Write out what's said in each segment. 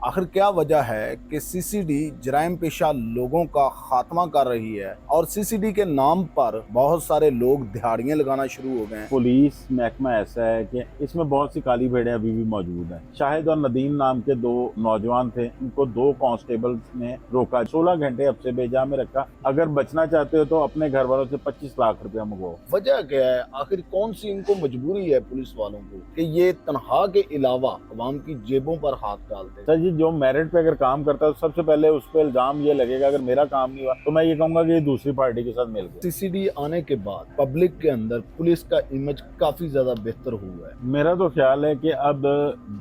आखिर क्या वजह है कि सीसीडी जराइम पेशा लोगों का खात्मा कर रही है और सीसीडी के नाम पर बहुत सारे लोग दिहाड़ियां लगाना शुरू हो गए हैं। पुलिस महकमा ऐसा है कि इसमें बहुत सी काली भेड़ें अभी भी मौजूद हैं। शाहिद और नदीम नाम के दो नौजवान थे, उनको दो कांस्टेबल्स ने रोका, 16 घंटे हफ्ते बेजा में रखा। अगर बचना चाहते हो तो अपने घर वालों से 25 लाख रुपया मंगवाओ। वजह क्या है? आखिर कौन सी इनको मजबूरी है पुलिस वालों को कि ये तनख्वाह के अलावा अवाम की जेबों पर हाथ डालते हैं? सर जी, जो मेरिट पे अगर काम करता है तो सबसे पहले उस पर इल्जाम ये लगेगा, अगर मेरा काम नहीं हुआ तो मैं ये कहूंगा कि ये दूसरी पार्टी के साथ मिल गया। सीसीडी आने के बाद पब्लिक के अंदर पुलिस का इमेज काफी ज्यादा बेहतर हुआ है। मेरा तो ख्याल है कि अब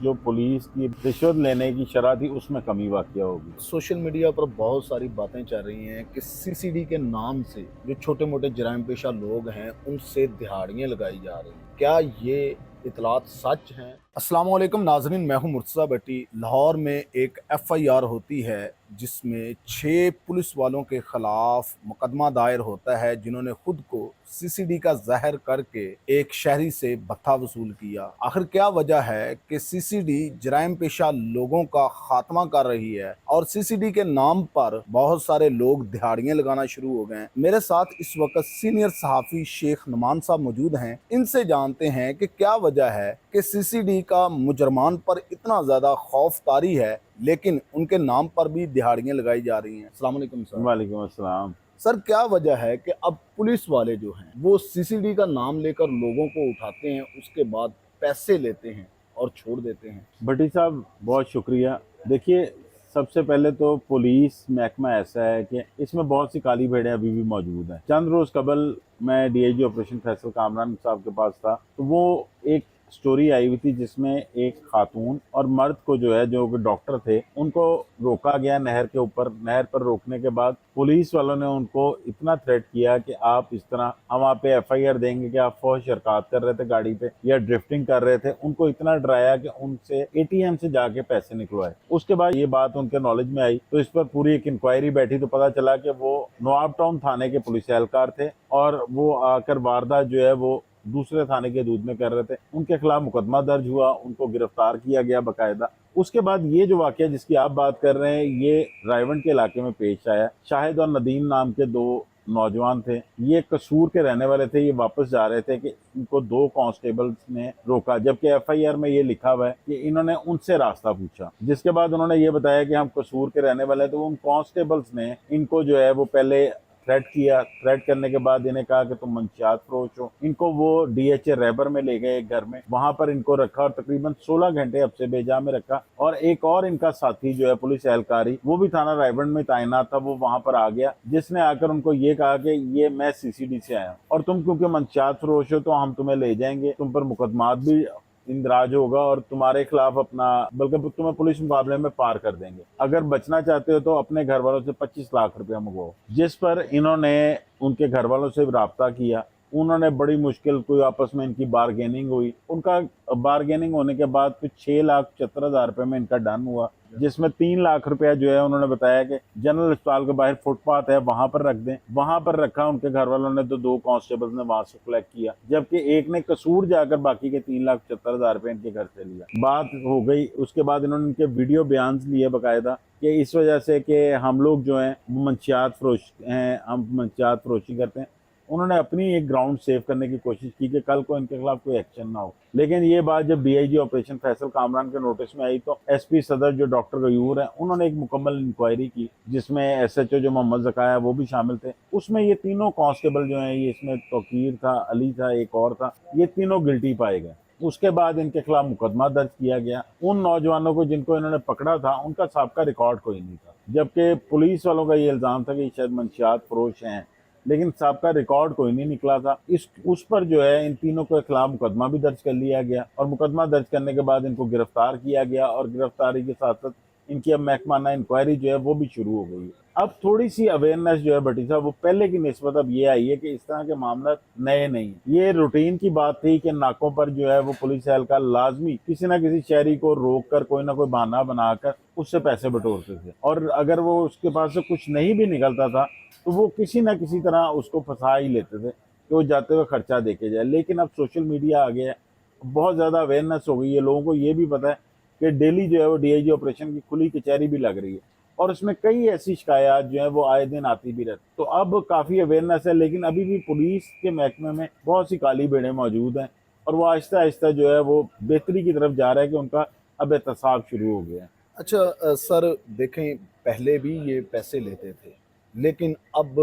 जो पुलिस की रिश्वत लेने की शरह थी उसमें कमी वाक़या होगी। सोशल मीडिया पर बहुत सारी बातें चल रही हैं कि सीसीडी के नाम से जो छोटे मोटे जराइम पेशा लोग हैं उनसे दिहाड़ियां लगाई जा रही हैं। क्या ये इतलात सच हैं? अस्सलाम वालेकुम नाज़रीन, मैं हूं मुर्तज़ा भट्टी। लाहौर में एक एफआईआर होती है जिसमें 6 पुलिस वालों के खिलाफ मुकदमा दायर होता है जिन्होंने खुद को सीसीडी का जहर करके एक शहरी से भत्ता वसूल किया। आखिर क्या वजह है कि सीसीडी जराइम पेशा लोगों का खात्मा कर रही है और सीसीडी के नाम पर बहुत सारे लोग दिहाड़ियां लगाना शुरू हो गए। मेरे साथ इस वक्त सीनियर सहाफ़ी शेख नुमान साहब मौजूद हैं। इनसे जानते हैं कि क्या वजह है कि सीसीडी का मुजरमान पर इतना ज्यादा खौफ तारी है लेकिन उनके नाम पर भी दिहाड़ियां लगाई जा रही हैं। अस्सलाम वालेकुम सर। वालेकुम अस्सलाम। सर, क्या वजह है कि अब पुलिस वाले जो हैं वो सीसीडी का नाम लेकर लोगों को उठाते हैं, उसके बाद पैसे लेते हैं और छोड़ देते हैं? भट्टी साहब, बहुत शुक्रिया। देखिए, सबसे पहले तो पुलिस महकमा ऐसा है कि इसमें बहुत सी काली भेड़ें अभी भी मौजूद हैं। चंद रोज़ कबल मैं डीआईजी ऑपरेशन फैसल कामरान साहब के पास था, तो वो एक स्टोरी आई हुई थी जिसमें एक खातून और मर्द को जो है, जो डॉक्टर थे, उनको रोका गया नहर के ऊपर। नहर पर रोकने के बाद पुलिस वालों ने उनको इतना थ्रेट किया कि आप इस तरह, हम आप पे एफआईआर देंगे कि आप फौज हरकत कर रहे थे गाड़ी पे या ड्रिफ्टिंग कर रहे थे। उनको इतना डराया कि उनसे एटीएम से जाके पैसे निकलवाए। उसके बाद ये बात उनके नॉलेज में आई तो इस पर पूरी एक इंक्वायरी बैठी, तो पता चला कि वो नवाब टाउन थाने के पुलिस एहलकार थे और वो आकर वारदात जो है वो दूसरे थाने के दूध में कर रहे थे। उनके खिलाफ मुकदमा दर्ज हुआ, उनको गिरफ्तार किया गया बाकायदा। उसके बाद ये जो वाकया जिसकी आप बात कर रहे हैं, ये रायवंड के इलाके में पेश आया। शाहिद और नदीम नाम के दो नौजवान थे, ये कसूर के रहने वाले थे। ये वापस जा रहे थे कि इनको दो कांस्टेबल्स ने रोका, जबकि एफआईआर में ये लिखा हुआ है कि इन्होंने उनसे रास्ता पूछा। जिसके बाद उन्होंने ये बताया कि हम कसूर के रहने वाले हैं। तो उन कांस्टेबल्स ने इनको जो है वो पहले थ्रेट किया। थ्रेट करने के बाद इन्हें कहा कि तुम मंशियात फरोश हो। इनको वो डीएचए रैबर में ले गए एक घर में, वहां पर इनको रखा और तकरीबन 16 घंटे हफ्ते बेजा में रखा। और एक और इनका साथी जो है पुलिस एहलकारी, वो भी थाना रायबंड में तैनात था, वो वहां पर आ गया, जिसने आकर उनको ये कहा कि ये मैं सीसीडी से आया और तुम क्योंकि मंशियात फरोश हो तो हम तुम्हें ले जाएंगे, तुम पर मुकदमात भी इंदराज होगा और तुम्हारे खिलाफ अपना, बल्कि तुम्हें पुलिस मुकाबले में पार कर देंगे। अगर बचना चाहते हो तो अपने घर वालों से 25 लाख रुपया मंगवाओ। जिस पर इन्होंने उनके घर वालों से राब्ता किया। उन्होंने बड़ी मुश्किल, कोई आपस में इनकी बारगेनिंग हुई। उनका बारगेनिंग होने के बाद कुछ 6,75,000 रुपये में इनका डन हुआ, जिसमें 3 लाख रुपया जो है उन्होंने बताया कि जनरल अस्पताल के बाहर फुटपाथ है, वहां पर रख दें। वहां पर रखा। उनके घर वालों ने तो दो कांस्टेबल्स ने वहां से कलेक्ट किया, जबकि एक ने कसूर जाकर बाकी के 3,75,000 रुपये इनके घर से लिया। बात हो गई। उसके बाद इन्होंने इनके वीडियो बयान लिए बाकायदा कि इस वजह से कि हम लोग जो हैं मंशियात फरोश हैं, हम मंशियात फरोशी करते हैं। उन्होंने अपनी एक ग्राउंड सेव करने की कोशिश की कि कल को इनके खिलाफ कोई एक्शन ना हो। लेकिन ये बात जब डीआईजी ऑपरेशन फैसल कामरान के नोटिस में आई तो एसपी सदर जो डॉक्टर गयूर है, उन्होंने एक मुकम्मल इंक्वायरी की, जिसमें एसएचओ जो मोहम्मद ज़काया वो भी शामिल थे। उसमें ये तीनों कांस्टेबल जो हैं, ये इसमें तौकीर था, अली था, एक और था, ये तीनों गिल्टी पाए गए। उसके बाद इनके खिलाफ मुकदमा दर्ज किया गया। उन नौजवानों को जिनको इन्होंने पकड़ा था उनका साबका रिकॉर्ड कोई नहीं था, जबकि पुलिस वालों का ये इल्ज़ाम था कि शायद मंशियात फरोश हैं, लेकिन साबका रिकॉर्ड कोई नहीं निकला था। उस पर जो है इन तीनों के खिलाफ मुकदमा भी दर्ज कर लिया गया और मुकदमा दर्ज करने के बाद इनको गिरफ्तार किया गया और गिरफ्तारी के साथ साथ इनकी अब महकमाना इंक्वायरी जो है वो भी शुरू हो गई है। अब थोड़ी सी अवेयरनेस जो है भट्टी साहब वो पहले की निस्बत अब ये आई है कि इस तरह के मामला नए नहीं। ये रूटीन की बात थी कि नाकों पर जो है वो पुलिस एहलकार लाजमी किसी ना किसी शहरी को रोक कर कोई ना कोई बहाना बनाकर उससे पैसे बटोरते थे, और अगर वो उसके पास से कुछ नहीं भी निकलता था तो वो किसी ना किसी तरह उसको फंसा ही लेते थे कि वो जाते हुए खर्चा देके जाए। लेकिन अब सोशल मीडिया आ गया है, बहुत ज़्यादा अवेयरनेस हो गई है, लोगों को ये भी पता है کہ ڈیلی جو ہے وہ DIG آپریشن کی کھلی کچہری بھی لگ رہی ہے، اور اس میں کئی ایسی شکایات جو ہیں وہ آئے دن آتی بھی رہتی. تو اب کافی اویئرنیس ہے، لیکن ابھی بھی پولیس کے محکمے میں بہت سی کالی بھیڑیں موجود ہیں، اور وہ آہستہ آہستہ جو ہے وہ بہتری کی طرف جا رہا ہے کہ ان کا اب احتساب شروع ہو گیا ہے. اچھا سر دیکھیں، پہلے بھی یہ پیسے لیتے تھے لیکن اب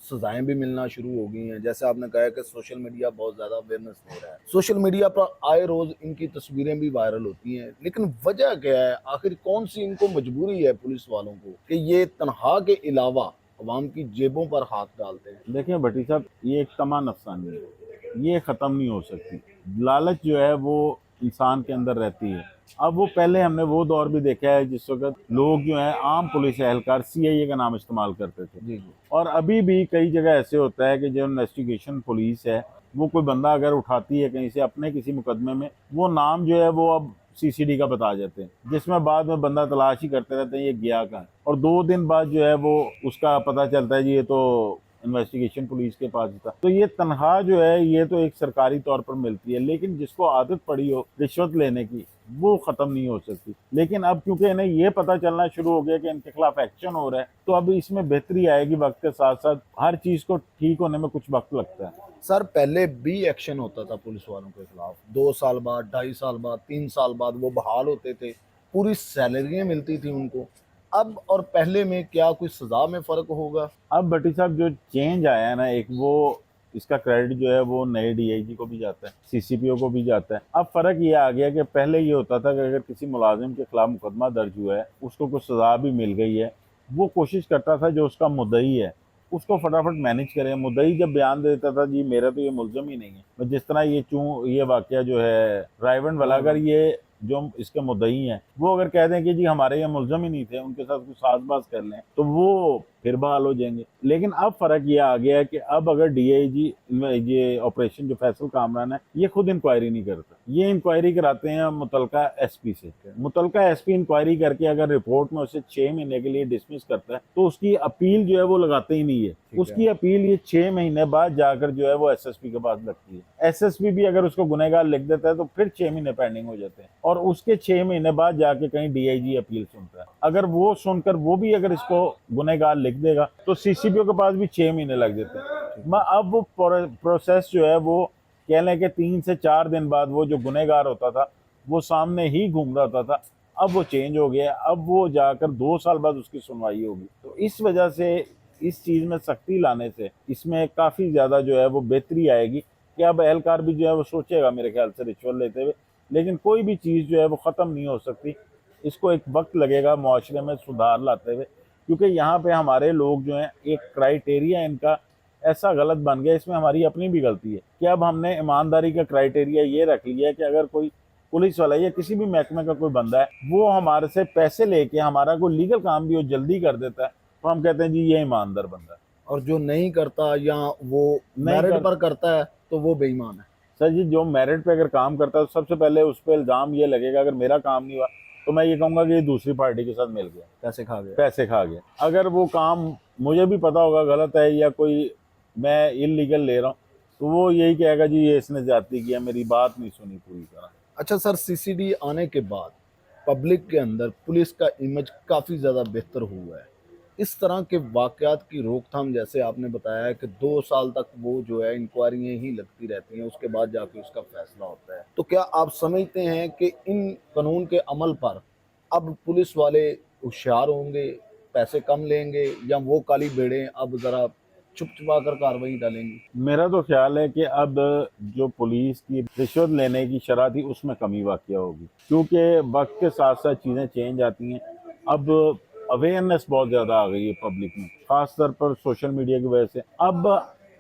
سزائیں بھی ملنا شروع ہو گئی ہیں. جیسے آپ نے کہا کہ سوشل میڈیا بہت زیادہ اویئرنیس دے رہا ہے، سوشل میڈیا پر آئے روز ان کی تصویریں بھی وائرل ہوتی ہیں، لیکن وجہ کیا ہے؟ آخر کون سی ان کو مجبوری ہے پولیس والوں کو کہ یہ تنخواہ کے علاوہ عوام کی جیبوں پر ہاتھ ڈالتے ہیں؟ دیکھیں بھٹی صاحب، یہ ایک تمام افسانی ہے، یہ ختم نہیں ہو سکتی. لالچ جو ہے وہ انسان کے اندر رہتی ہے. اب وہ پہلے ہم نے وہ دور بھی دیکھا ہے جس وقت لوگ جو ہیں عام پولیس اہلکار CIA کا نام استعمال کرتے تھے، جی جی. اور ابھی بھی کئی جگہ ایسے ہوتا ہے کہ جو انویسٹیگیشن پولیس ہے وہ کوئی بندہ اگر اٹھاتی ہے کہیں سے اپنے کسی مقدمے میں، وہ نام جو ہے وہ اب CCD کا بتا جاتے ہیں، جس میں بعد میں بندہ تلاش ہی کرتے رہتے ہیں یہ گیا کہاں ہے، اور 2 دن بعد جو ہے وہ اس کا پتہ چلتا ہے جی یہ تو انویسٹیگیشن پولیس کے پاس تھا. تو یہ تنخواہ جو ہے یہ تو ایک سرکاری طور پر ملتی ہے، لیکن جس کو عادت پڑی ہو رشوت لینے کی وہ ختم نہیں ہو سکتی. لیکن اب کیونکہ انہیں یہ پتہ چلنا شروع ہو گیا کہ ان کے خلاف ایکشن ہو رہا ہے، تو اب اس میں بہتری آئے گی. وقت کے ساتھ ساتھ ہر چیز کو ٹھیک ہونے میں کچھ وقت لگتا ہے. سر پہلے بھی ایکشن ہوتا تھا پولیس والوں کے خلاف، 2 سال بعد، 2.5 سال بعد، 3 سال بعد وہ بحال ہوتے تھے، پوری سیلریاں ملتی تھیں ان کو. اب اور پہلے میں کیا کوئی سزا میں فرق ہوگا؟ اب بھٹی صاحب جو چینج آیا ہے نا، ایک وہ اس کا کریڈٹ جو ہے وہ نئے DIG کو بھی جاتا ہے، CCPO کو بھی جاتا ہے. اب فرق یہ آ گیا کہ پہلے یہ ہوتا تھا کہ اگر کسی ملازم کے خلاف مقدمہ درج ہوا ہے، اس کو کوئی سزا بھی مل گئی ہے، وہ کوشش کرتا تھا جو اس کا مدعی ہے اس کو فٹافٹ مینیج کرے. مدعی جب بیان دیتا تھا جی میرا تو یہ ملزم ہی نہیں ہے، جس طرح یہ واقعہ جو ہے رائیونڈ والا، اگر یہ جو اس کے مدعی ہیں وہ اگر کہہ دیں کہ جی ہمارے یہ ملزم ہی نہیں تھے، ان کے ساتھ کچھ ساز باز کر لیں، تو وہ پھر بحال ہو جائیں گے. لیکن اب فرق یہ آ گیا ہے کہ اب اگر DIG یہ آپریشن جو فیصل کامران ہے یہ خود انکوائری نہیں کرتا، یہ انکوائری کراتے ہیں متعلقہ SP سے. متعلقہ SP انکوائری کر کے اگر رپورٹ میں اسے 6 مہینے کے لیے ڈسمس کرتا ہے تو اس کی اپیل جو ہے وہ لگاتے ہی نہیں ہے. اس کی اپیل یہ 6 مہینے بعد جا کر جو ہے وہ SSP کے پاس لگتی ہے. SSP بھی اگر اس کو گنہگار لکھ دیتا ہے تو پھر 6 مہینے پینڈنگ ہو جاتے ہیں، اور اس کے 6 مہینے بعد جا کے کہیں DIG اپیل سنتا ہے. اگر وہ سن کر وہ بھی اگر اس کو گنہگار لکھ دے گا تو CCPO کے پاس بھی 6 مہینے لگ جاتے ہیں. اب وہ پروسیس جو ہے وہ کہہ لیں کہ 3 سے 4 دن بعد وہ جو گنہگار ہوتا تھا وہ سامنے ہی گھوم رہا ہوتا تھا، اب وہ چینج ہو گیا. اب وہ جا کر 2 سال بعد اس کی سنوائی ہوگی. تو اس وجہ سے اس چیز میں سختی لانے سے اس میں کافی زیادہ جو ہے وہ بہتری آئے گی کہ اب اہلکار بھی جو ہے وہ سوچے گا میرے خیال سے رشوت لیتے ہوئے. لیکن کوئی بھی چیز جو ہے وہ ختم نہیں ہو سکتی، اس کو ایک وقت لگے گا معاشرے میں سدھار لاتے ہوئے، کیونکہ یہاں پہ ہمارے لوگ جو ہیں ایک کرائیٹیریا ان کا ایسا غلط بن گیا. اس میں ہماری اپنی بھی غلطی ہے کہ اب ہم نے ایمانداری کا کرائیٹیریا یہ رکھ لیا ہے کہ اگر کوئی پولیس والا یا کسی بھی محکمے کا کوئی بندہ ہے وہ ہمارے سے پیسے لے کے ہمارا کوئی لیگل کام بھی وہ جلدی کر دیتا ہے تو ہم کہتے ہیں جی یہ ایماندار بندہ ہے. اور جو نہیں کرتا یا وہ میرٹ پر کرتا ہے تو وہ بے ایمان ہے. سر جی جو میرٹ پہ اگر کام کرتا ہے تو سب سے پہلے اس پہ الزام یہ لگے گا، اگر میرا کام نہیں ہوا تو میں یہ کہوں گا کہ یہ دوسری پارٹی کے ساتھ مل گیا، پیسے کھا گیا. پیسے کھا گیا. اگر وہ کام مجھے بھی پتا ہوگا غلط ہے یا کوئی میں انلیگل لے رہا ہوں تو وہ یہی کہے گا جی یہ اس نے زیادتی کیا، میری بات نہیں سنی پوری طرح. اچھا سر، CCD آنے کے بعد پبلک کے اندر پولیس کا امیج کافی زیادہ بہتر ہوا ہے. اس طرح کے واقعات کی روک تھام، جیسے آپ نے بتایا کہ 2 سال تک وہ جو ہے انکوائریاں ہی لگتی رہتی ہیں، اس کے بعد جا کے اس کا فیصلہ ہوتا ہے، تو کیا آپ سمجھتے ہیں کہ ان قانون کے عمل پر اب پولیس والے ہوشیار ہوں گے، پیسے کم لیں گے، یا وہ کالی بھیڑیں اب ذرا چھپ چھپا کر کارروائی ڈالیں گی؟ میرا تو خیال ہے کہ اب جو پولیس کی رشوت لینے کی شرح تھی اس میں کمی واقع ہوگی، کیونکہ وقت کے ساتھ ساتھ چیزیں چینج آتی ہیں. اب اویئرنیس بہت زیادہ آ گئی ہے پبلک میں، خاص طور پر سوشل میڈیا کی وجہ سے. اب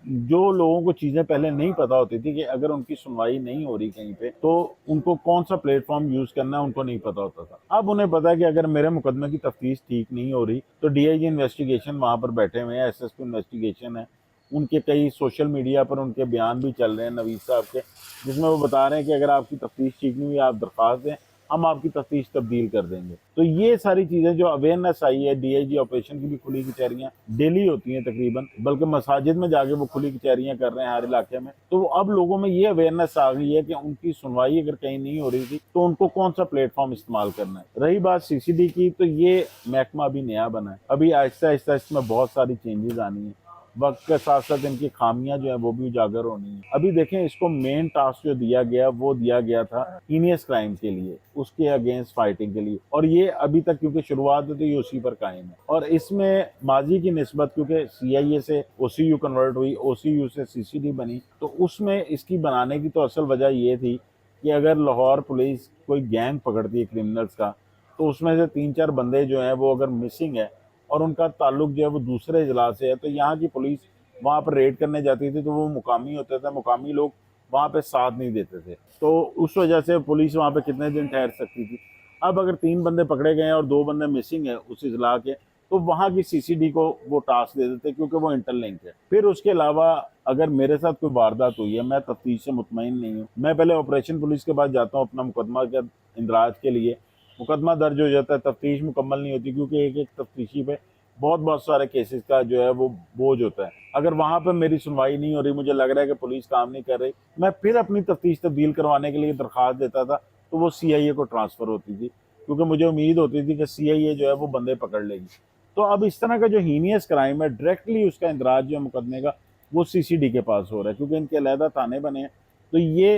جو لوگوں کو چیزیں پہلے نہیں پتہ ہوتی تھی کہ اگر ان کی سنوائی نہیں ہو رہی کہیں پہ تو ان کو کون سا پلیٹ فارم یوز کرنا ہے ان کو نہیں پتہ ہوتا تھا. اب انہیں پتہ ہے کہ اگر میرے مقدمے کی تفتیش ٹھیک نہیں ہو رہی تو DIG انویسٹیگیشن وہاں پر بیٹھے ہوئے ہیں، SSP انویسٹیگیشن ہے، ان کے کئی سوشل میڈیا پر ان کے بیان بھی چل رہے ہیں نوید صاحب کے، جس میں وہ بتا رہے ہیں کہ اگر آپ کی تفتیش ٹھیک نہیں ہوئی آپ درخواست دیں हम आपकी तफ्तीश तब्दील कर देंगे। तो ये सारी चीज़ें जो अवेयरनेस आई है, डीआईजी ऑपरेशन की भी खुली कचहरियाँ डेली होती हैं तकरीबन, बल्कि मसाजिद में जाके वो खुली कचहरियाँ कर रहे हैं हर इलाके में। तो अब लोगों में ये अवेयरनेस आ गई है कि उनकी सुनवाई अगर कहीं नहीं हो रही थी तो उनको कौन सा प्लेटफॉर्म इस्तेमाल करना है। रही बात सीसीडी की, तो ये महकमा अभी नया बना है, अभी आहिस्ता आहिस्ता इसमें बहुत सारी चेंजेस आनी है। वक्त के साथ साथ इनकी खामियां जो है वो भी उजागर होनी है। अभी देखें, इसको मेन टास्क जो दिया गया वो दिया गया था हीनियस क्राइम के लिए, उसके अगेंस्ट फाइटिंग के लिए, और ये अभी तक क्योंकि शुरुआत तो ये उसी पर कायम है। और इसमें माजी की निस्बत क्योंकि सीआईए से ओसीयू कन्वर्ट हुई, ओसीयू से सीसीडी बनी, तो उसमें इसकी बनाने की तो असल वजह ये थी कि अगर लाहौर पुलिस कोई गैंग पकड़ती है क्रिमिनल्स का, तो उसमें से 3-4 बंदे जो हैं वो अगर मिसिंग है और उनका ताल्लुक जो है वो दूसरे अजला से है, तो यहाँ की पुलिस वहाँ पर रेड करने जाती थी तो वो मुकामी होते थे, मुकामी लोग वहाँ पे साथ नहीं देते थे, तो उस वजह से पुलिस वहाँ पे कितने दिन ठहर सकती थी। अब अगर 3 बंदे पकड़े गए हैं और 2 बंदे मिसिंग है उस अजला के, तो वहाँ की सीसीडी को वो टास्क दे देते क्योंकि वो इंटरलिंक है। फिर उसके अलावा अगर मेरे साथ कोई वारदात हुई है, मैं तफ्तीश से मुतमईन नहीं हूँ, मैं पहले ऑपरेशन पुलिस के पास जाता हूँ अपना मुकदमा के इंदराज के लिए। मुकदमा दर्ज हो जाता है, तफ्तीश मुकम्मल नहीं होती क्योंकि एक एक तफ्तीशी पे बहुत सारे केसेस का जो है वो बोझ होता है। अगर वहाँ पर मेरी सुनवाई नहीं हो रही, मुझे लग रहा है कि पुलिस काम नहीं कर रही, मैं फिर अपनी तफ्तीश तब्दील करवाने के लिए दरख्वास्त देता था, तो वो सीआईए को ट्रांसफ़र होती थी क्योंकि मुझे उम्मीद होती थी कि सीआईए जो है वो बंदे पकड़ लेगी। तो अब इस तरह का जो हीनियस क्राइम है, डायरेक्टली उसका इंदराज जो है मुकदमे का वो सीसीडी के पास हो रहा है क्योंकि इनके अलहदा थाने बने हैं। तो ये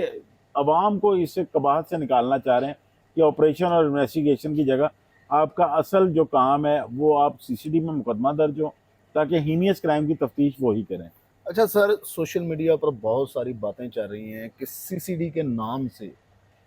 अवाम को इस कबाहत से निकालना चाह रहे हैं कि ऑपरेशन और इन्वेस्टिगेशन की जगह आपका असल जो काम है वो आप सीसीडी में मुकदमा दर्ज हो, ताकि हीनियस क्राइम की तफ्तीश वो ही करें। अच्छा सर, सोशल मीडिया पर बहुत सारी बातें चल रही हैं कि सीसीडी के नाम से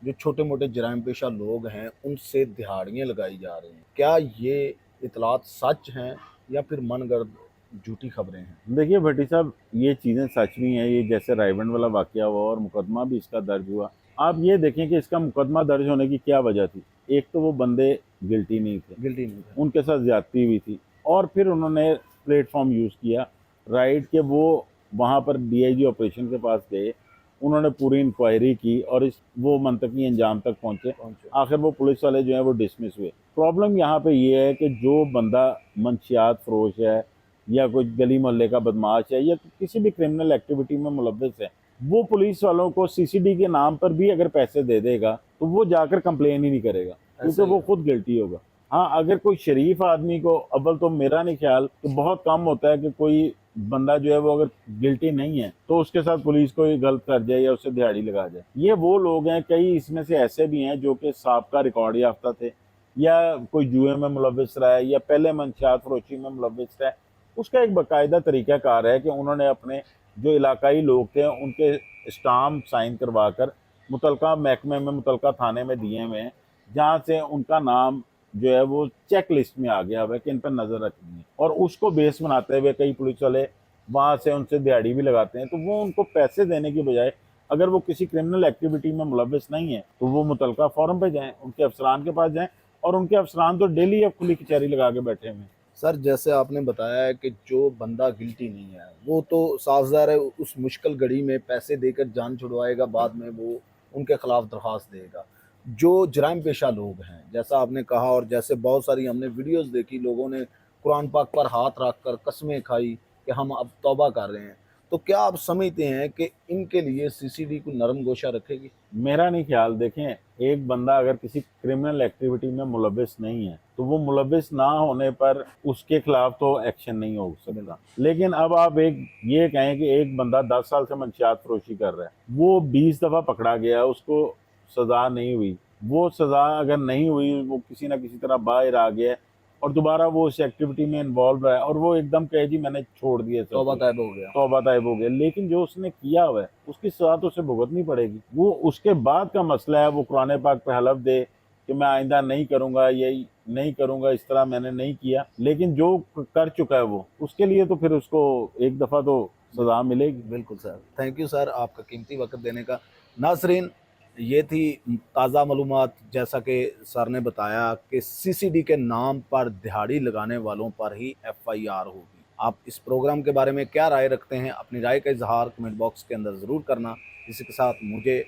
जो छोटे मोटे जराइम पेशा लोग हैं उनसे दिहाड़ियाँ लगाई जा रही हैं। क्या ये इतलात सच हैं या फिर मनगढ़ंत झूठी खबरें हैं? देखिए भट्टी साहब, ये चीज़ें सच भी हैं, ये जैसे रायबंड वाला वाक़या हुआ और मुकदमा भी इसका दर्ज हुआ। आप ये देखें कि इसका मुकदमा दर्ज होने की क्या वजह थी। एक तो वो बंदे गिल्टी नहीं थे, गिल्टी नहीं है। उनके साथ ज़्यादती हुई थी, और फिर उन्होंने प्लेटफॉर्म यूज़ किया राइट के वो वहाँ पर डीआईजी ऑपरेशन के पास गए, उन्होंने पूरी इंक्वायरी की और इस वो मंतकी अंजाम तक पहुँचे। पहुंचे। आखिर वो पुलिस वाले जो हैं वो डिसमिस हुए। प्रॉब्लम यहाँ पे ये है कि जो बंदा मंशियात फरोश है या कोई गली मोहल्ले का बदमाश है या किसी भी क्रिमिनल एक्टिविटी में मुलव्वस है, वो पुलिस वालों को सीसीडी के नाम पर भी अगर पैसे दे देगा तो वो जाकर कंप्लेन ही नहीं करेगा क्योंकि वो खुद गिल्टी होगा। हाँ, अगर कोई शरीफ आदमी को, अव्वल तो मेरा नहीं ख्याल कि बहुत कम होता है कि कोई बंदा जो है वो अगर गिल्टी नहीं है तो उसके साथ पुलिस कोई गलत कर जाए या उससे दिहाड़ी लगा जाए। ये वो लोग हैं, कई इसमें से ऐसे भी हैं जो कि साबका रिकॉर्ड याफ्ता थे या कोई जुए में मुलव्वस रहा है या पहले मंशियात फरोशी में मुलव्वस रहा है। उसका एक बाकायदा तरीक़ाकार है कि उन्होंने अपने जो इलाकाई लोग थे उनके स्टाम्प साइन करवा कर मुतलका महकमे में, मुतलका थाने में दिए हुए हैं, जहाँ से उनका नाम जो है वो चेक लिस्ट में आ गया हुआ है कि इन पर नज़र रखनी है, और उसको बेस बनाते हुए कई पुलिस वाले वहाँ से उनसे दिहाड़ी भी लगाते हैं। तो वो उनको पैसे देने की बजाय अगर वो किसी क्रिमिनल एक्टिविटी में मुलव्वस नहीं है तो वो मुतलका फॉरम पे जाएँ, उनके अफसरान के पास जाएँ, और उनके अफसरान तो डेली अब खुली कचहरी लगा के बैठे हुए हैं। सर, जैसे आपने बताया है कि जो बंदा गिल्टी नहीं है वो तो साफ ज़ाहिर है उस मुश्किल घड़ी में पैसे देकर जान छुड़वाएगा, बाद में वो उनके खिलाफ दरख्वास्त देगा। जो जराइम पेशा लोग हैं, जैसा आपने कहा और जैसे बहुत सारी हमने वीडियोस देखी, लोगों ने कुरान पाक पर हाथ रख कर कस्में खाई कि हम अब तौबा कर रहे हैं, तो क्या आप समझते हैं कि इनके लिए सीसीडी को नरम गोशा रखेगी? मेरा नहीं ख्याल। देखें, एक बंदा अगर किसी क्रिमिनल एक्टिविटी में मुलव्वस नहीं है तो वो मुलव्वस ना होने पर उसके खिलाफ तो एक्शन नहीं हो सकता। लेकिन अब आप एक ये कहें कि एक बंदा 10 साल से मंशियात फरोशी कर रहा है, वो 20 दफ़ा पकड़ा गया, उसको सज़ा नहीं हुई, वो सज़ा अगर नहीं हुई, वो किसी ना किसी तरह बाहर आ गया और दोबारा वो उस एक्टिविटी में इन्वॉल्व रहा है और वो एकदम कहे जी मैंने छोड़ दिया, तौबा तैब हो गया। तौबा तैब हो गया, लेकिन जो उसने किया हुआ है उसकी सज़ा तो उसे भुगतनी पड़ेगी। वो उसके बाद का मसला है, वो कुरान पाक पे हलफ दे कि मैं आइंदा नहीं करूँगा, यही नहीं करूँगा, इस तरह मैंने नहीं किया, लेकिन जो कर चुका है वो उसके लिए तो फिर उसको एक दफ़ा तो सज़ा मिलेगी। बिल्कुल सर, थैंक यू सर आपका कीमती वक्त देने का। नाज़रीन, ये थी ताज़ा मालूमात, जैसा कि सर ने बताया कि सीसीडी के नाम पर दिहाड़ी लगाने वालों पर ही एफआईआर होगी। आप इस प्रोग्राम के बारे में क्या राय रखते हैं? अपनी राय का इजहार कमेंट बॉक्स के अंदर ज़रूर करना। इसी के साथ मुझे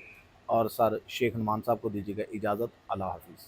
और सर शेख नुमान साहब को दीजिएगा इजाज़त। अल्लाह हाफिज़।